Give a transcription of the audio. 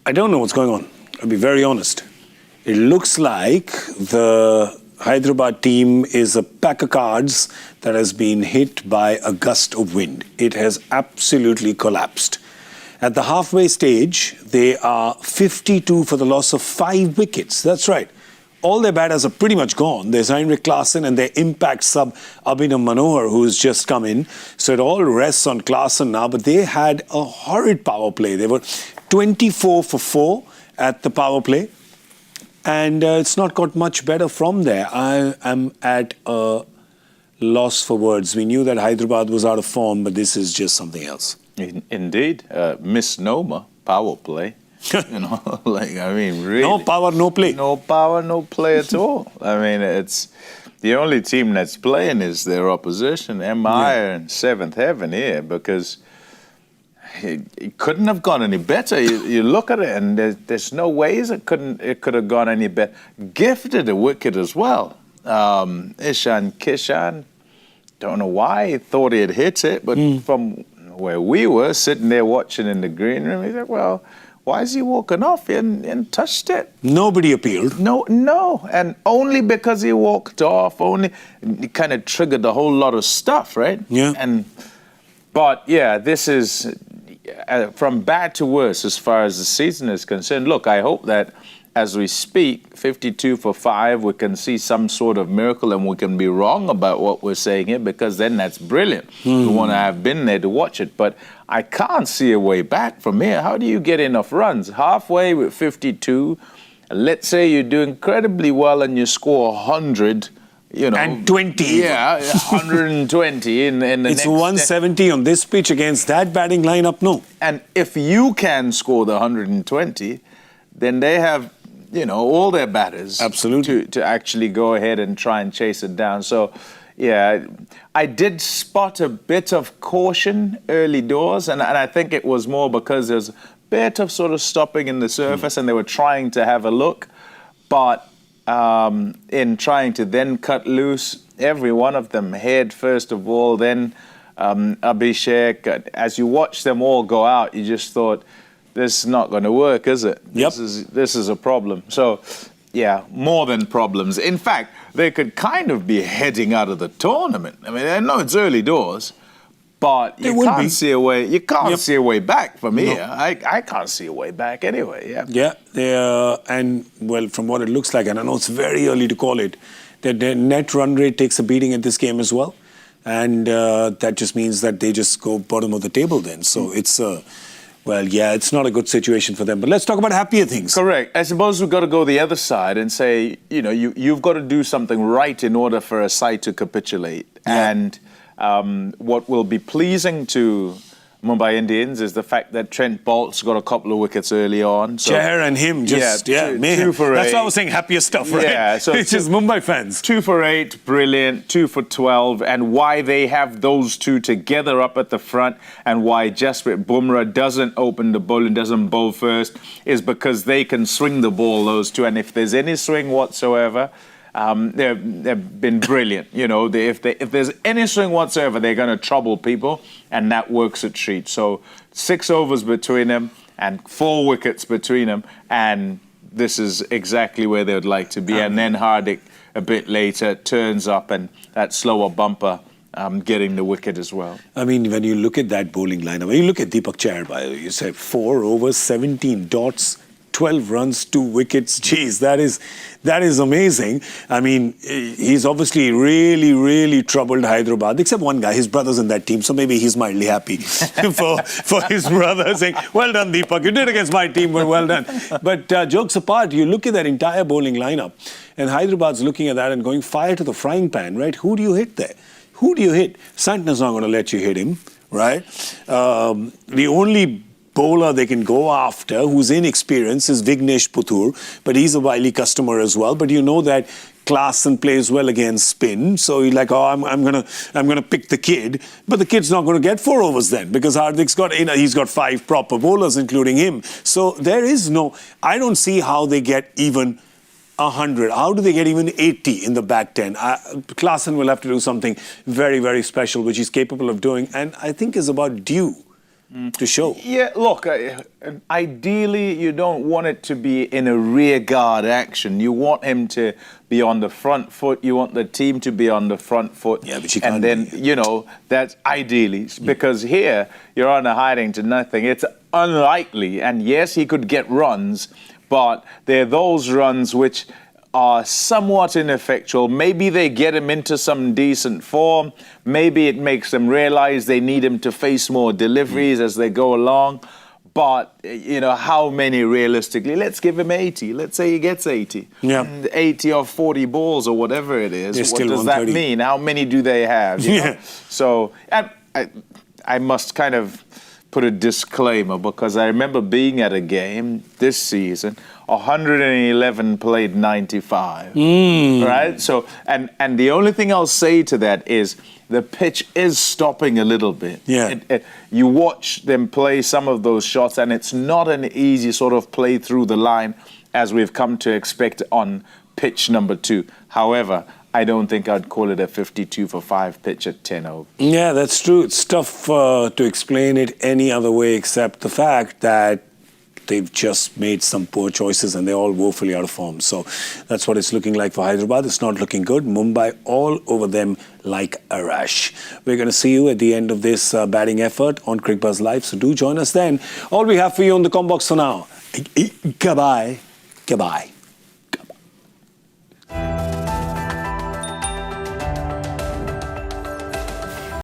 I don't know what's going on. I'll be very honest. It looks like the Hyderabad team is a pack of cards that has been hit by a gust of wind. It has absolutely collapsed. At the halfway stage, they are 52 for the loss of 5 wickets. That's right. All their batters are pretty much gone. There's Heinrich Klaasen and their impact sub Abhinav Manohar, who's just come in. So it all rests on Klaasen now, but they had a horrid power play. They were 24 for 4 at the power play. And it's not got much better from there. I am at a loss for words. We knew that Hyderabad was out of form, but this is just something else. Indeed. Misnomer, power play. You know, really. No power, no play. No power, no play at all. I mean, it's the only team that's playing is their opposition. MI in 7th heaven here because it couldn't have gone any better. You look at it, and there's no ways it could have gone any better. Gifted a wicket as well. Ishan Kishan, don't know why he thought he had hit it, but from where we were sitting there watching in the green room, he said, "Well, why is he walking off? He hadn't touched it." Nobody appealed. No, and only because he walked off, it kind of triggered a whole lot of stuff, right? Yeah. But yeah, this is from bad to worse as far as the season is concerned. Look, I hope that as we speak, 52 for 5, we can see some sort of miracle and we can be wrong about what we're saying here because then that's brilliant. We want to have been there to watch it. But I can't see a way back from here. How do you get enough runs? Halfway with 52, let's say you do incredibly well and you score 100, you know. And 20. Yeah, 120 in the next. It's 170 on this pitch against that batting lineup, no. And if you can score the 120, then they have, you know, all their batters absolutely to actually go ahead and try and chase it down. So, yeah, I did spot a bit of caution early doors, and I think it was more because there's a bit of sort of stopping in the surface and they were trying to have a look. But in trying to then cut loose, every one of them, Head first of all, then Abhishek, as you watch them all go out, you just thought, this is not going to work, is it? Yep. This is a problem. So, yeah, more than problems. In fact, they could kind of be heading out of the tournament. I mean, I know it's early doors, but you can't see a way. You can't see a way back from here. I can't see a way back anyway. Yeah. Yeah. And well, from what it looks like, and I know it's very early to call it, that their net run rate takes a beating at this game as well, and that just means that they just go bottom of the table then. So it's well, yeah, it's not a good situation for them. But let's talk about happier things. Correct. I suppose we've got to go the other side and say, you know, you've got to do something right in order for a side to capitulate. Yeah. And what will be pleasing to Mumbai Indians is the fact that Trent Boult's got a couple of wickets early on. So, Chahar and him just, two for That's 8. why I was saying happier stuff, right? Yeah, so it's just Mumbai fans. 2 for 8, brilliant. 2 for 12, and why they have those two together up at the front, and why Jasprit Bumrah doesn't open the bowl and doesn't bowl first, is because they can swing the ball, those two, and if there's any swing whatsoever, they've been brilliant. You know, if there's any swing whatsoever, they're going to trouble people, and that works a treat. So 6 overs between them and 4 wickets between them, and this is exactly where they would like to be. And then Hardik a bit later turns up, and that slower bumper getting the wicket as well. I mean, when you look at that bowling lineup, when you look at Deepak Chahar, by the way, you said 4 overs, 17 dots, 12 runs, 2 wickets. Geez, that is amazing. I mean, he's obviously really troubled Hyderabad, except one guy. His brother's in that team, so maybe he's mildly happy for his brother, saying, well done, Deepak, you did against my team, but well done. But jokes apart, you look at that entire bowling lineup, and Hyderabad's looking at that and going fire to the frying pan, right? Who do you hit there? Who do you hit? Santner's not going to let you hit him, right? The only bowler they can go after who's inexperienced is Vignesh Puthur, but he's a wily customer as well. But you know that Klaasen plays well against spin, so you're like, oh, I'm gonna pick the kid, but the kid's not going to get 4 overs then because Hardik's got, he's got 5 proper bowlers including him. So there is no, I don't see how they get even 100. How do they get even 80 in the back 10? Klaasen will have to do something very special, which he's capable of doing, and I think is about due. to show. Yeah, look, ideally you don't want it to be in a rear guard action. You want him to be on the front foot. You want the team to be on the front foot. Yeah, but you can't. And then, you know, that's ideally. Because here, you're on a hiding to nothing. It's unlikely. And yes, he could get runs, but they're those runs which are somewhat ineffectual. Maybe they get him into some decent form. Maybe it makes them realize they need him to face more deliveries as they go along. But, you know, how many realistically? Let's give him 80. Let's say he gets 80. Yeah. 80 or 40 balls or whatever it is. They're What still does that 130. mean? How many do they have? You know? Yeah. So, and I must kind of put a disclaimer because I remember being at a game this season, 111 played 95, right? So, and the only thing I'll say to that is the pitch is stopping a little bit. Yeah. You watch them play some of those shots, and it's not an easy sort of play through the line as we've come to expect on pitch number 2. However, I don't think I'd call it a 52 for 5 pitch at 10 over. Yeah, that's true. It's tough to explain it any other way except the fact that they've just made some poor choices and they're all woefully out of form. So that's what it's looking like for Hyderabad. It's not looking good. Mumbai all over them like a rash. We're going to see you at the end of this batting effort on Cricbuzz Live. So do join us then. All we have for you on the Comm Box for now. Goodbye. Goodbye.